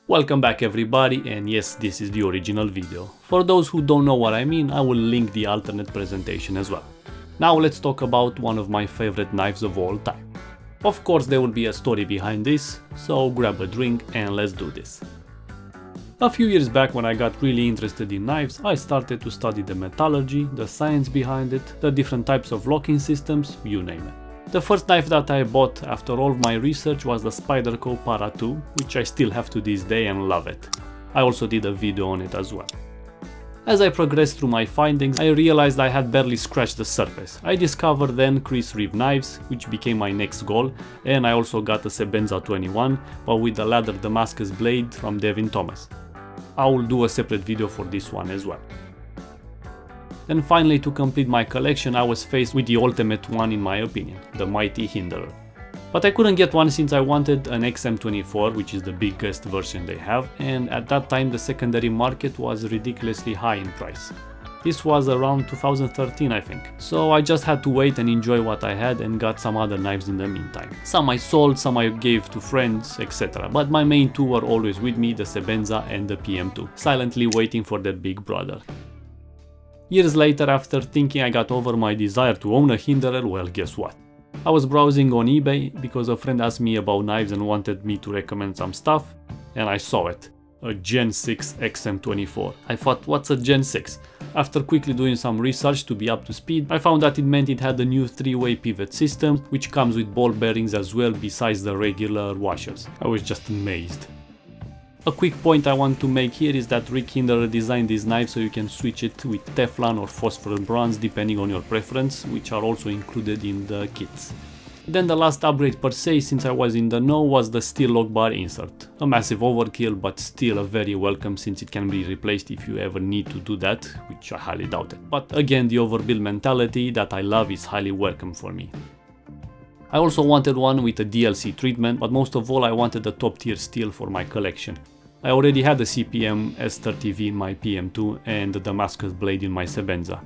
Welcome back everybody, and yes, this is the original video. For those who don't know what I mean, I will link the alternate presentation as well. Now let's talk about one of my favorite knives of all time. Of course there will be a story behind this, so grab a drink and let's do this. A few years back, when I got really interested in knives, I started to study the metallurgy, the science behind it, the different types of locking systems, you name it. The first knife that I bought after all of my research was the Spyderco Para 2, which I still have to this day and love it. I also did a video on it as well. As I progressed through my findings, I realized I had barely scratched the surface. I discovered then crease reeve knives, which became my next goal, and I also got a Sebenza 21, but with the ladder Damascus blade from Devin Thomas. I will do a separate video for this one as well. Then finally, to complete my collection, I was faced with the ultimate one in my opinion, the mighty Hinderer. But I couldn't get one since I wanted an XM-24, which is the biggest version they have, and at that time the secondary market was ridiculously high in price. This was around 2013 I think, so I just had to wait and enjoy what I had and got some other knives in the meantime. Some I sold, some I gave to friends, etc. But my main two were always with me, the Sebenza and the PM2, silently waiting for their big brother. Years later, after thinking I got over my desire to own a Hinderer, well, guess what? I was browsing on eBay because a friend asked me about knives and wanted me to recommend some stuff, and I saw it. A Gen 6 XM-24. I thought, what's a Gen 6? After quickly doing some research to be up to speed, I found that it meant it had a new 3-way pivot system, which comes with ball bearings as well besides the regular washers. I was just amazed. A quick point I want to make here is that Rick Hinderer designed this knife so you can switch it with Teflon or phosphor bronze depending on your preference, which are also included in the kits. Then the last upgrade per se, since I was in the know, was the steel lock bar insert. A massive overkill, but still a very welcome since it can be replaced if you ever need to do that, which I highly doubt it. But again, the overbuild mentality that I love is highly welcome for me. I also wanted one with a DLC treatment, but most of all I wanted a top tier steel for my collection. I already had the CPM S30V in my PM2 and the Damascus blade in my Sebenza.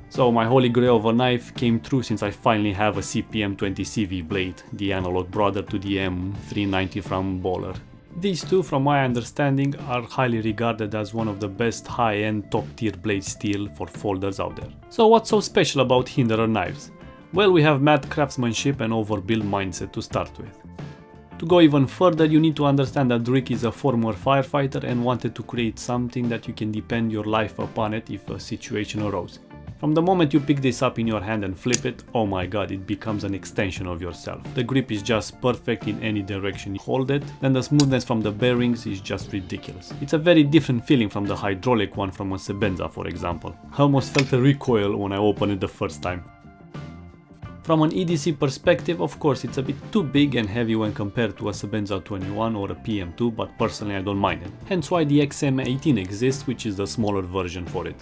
So my holy grail of a knife came true since I finally have a CPM 20CV blade, the analog brother to the M390 from Bowler. These two, from my understanding, are highly regarded as one of the best high-end top-tier blade steel for folders out there. So what's so special about Hinderer knives? Well, we have mad craftsmanship and overbuild mindset to start with. To go even further, you need to understand that Rick is a former firefighter and wanted to create something that you can depend your life upon it if a situation arose. From the moment you pick this up in your hand and flip it, oh my god, it becomes an extension of yourself. The grip is just perfect in any direction you hold it, and the smoothness from the bearings is just ridiculous. It's a very different feeling from the hydraulic one from a Sebenza, for example. I almost felt a recoil when I opened it the first time. From an EDC perspective, of course, it's a bit too big and heavy when compared to a Sebenza 21 or a PM2, but personally I don't mind it. Hence why the XM-18 exists, which is the smaller version for it.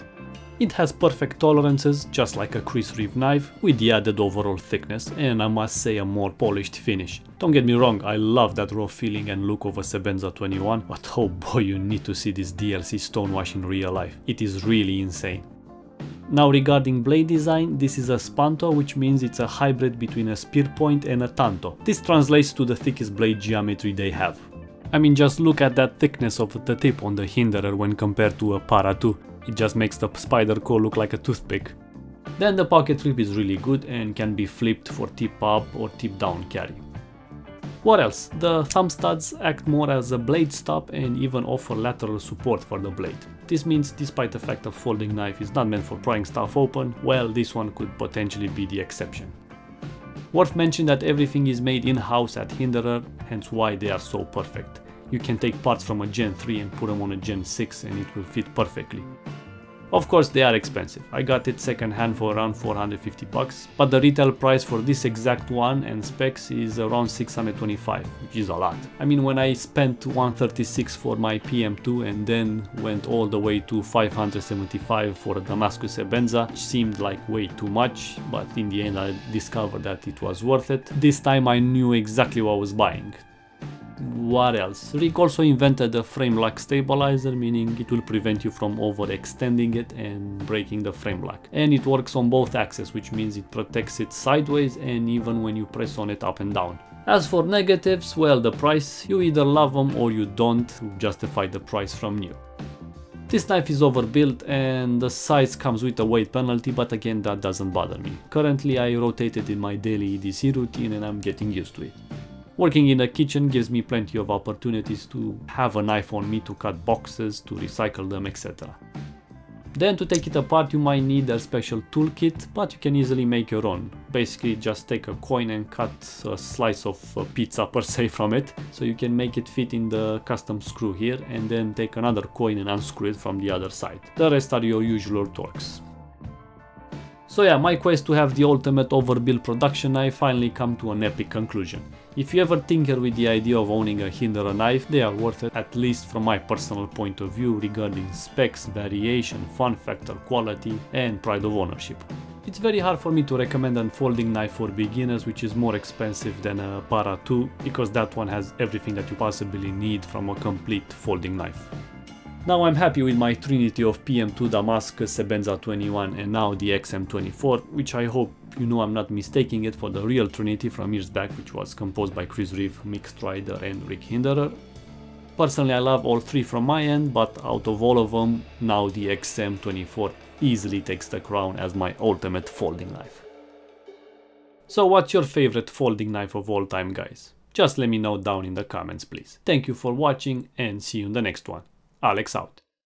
It has perfect tolerances, just like a crease reeve knife, with the added overall thickness and I must say a more polished finish. Don't get me wrong, I love that raw feeling and look of a Sebenza 21, but oh boy, you need to see this DLC Stonewash in real life. It is really insane. Now regarding blade design, this is a Spanto, which means it's a hybrid between a spear point and a tanto. This translates to the thickest blade geometry they have. I mean, just look at that thickness of the tip on the Hinderer when compared to a Para 2. It just makes the Spyderco look like a toothpick. Then the pocket grip is really good and can be flipped for tip up or tip down carry. What else? The thumb studs act more as a blade stop and even offer lateral support for the blade. This means despite the fact a folding knife is not meant for prying stuff open, well, this one could potentially be the exception. Worth mentioning that everything is made in-house at Hinderer, hence why they are so perfect. You can take parts from a Gen 3 and put them on a Gen 6 and it will fit perfectly. Of course they are expensive. I got it second hand for around 450 bucks, but the retail price for this exact one and specs is around 625, which is a lot. I mean, when I spent 136 for my PM2 and then went all the way to 575 for a Damascus Sebenza, which seemed like way too much, but in the end I discovered that it was worth it. This time I knew exactly what I was buying. What else? Rick also invented a frame lock stabilizer, meaning it will prevent you from overextending it and breaking the frame lock. And it works on both axes, which means it protects it sideways and even when you press on it up and down. As for negatives, well, the price, you either love them or you don't to justify the price from new. This knife is overbuilt and the size comes with a weight penalty, but again that doesn't bother me. Currently I rotate it in my daily EDC routine and I'm getting used to it. Working in the kitchen gives me plenty of opportunities to have a knife on me to cut boxes, to recycle them, etc. Then to take it apart you might need a special toolkit, but you can easily make your own. Basically just take a coin and cut a slice of pizza per se from it, so you can make it fit in the custom screw here, and then take another coin and unscrew it from the other side. The rest are your usual torques. So yeah, my quest to have the ultimate overbuilt production knife finally come to an epic conclusion. If you ever tinker with the idea of owning a Hinderer knife, they are worth it, at least from my personal point of view regarding specs, variation, fun factor, quality and pride of ownership. It's very hard for me to recommend a folding knife for beginners which is more expensive than a Para 2, because that one has everything that you possibly need from a complete folding knife. Now I'm happy with my trinity of PM2 Damascus, Sebenza 21 and now the XM-24, which I hope you know I'm not mistaking it for the real trinity from years back, which was composed by Chris Reeve, Mick Strider and Rick Hinderer. Personally I love all three from my end, but out of all of them, now the XM-24 easily takes the crown as my ultimate folding knife. So what's your favorite folding knife of all time, guys? Just let me know down in the comments please. Thank you for watching and see you in the next one. Alex out.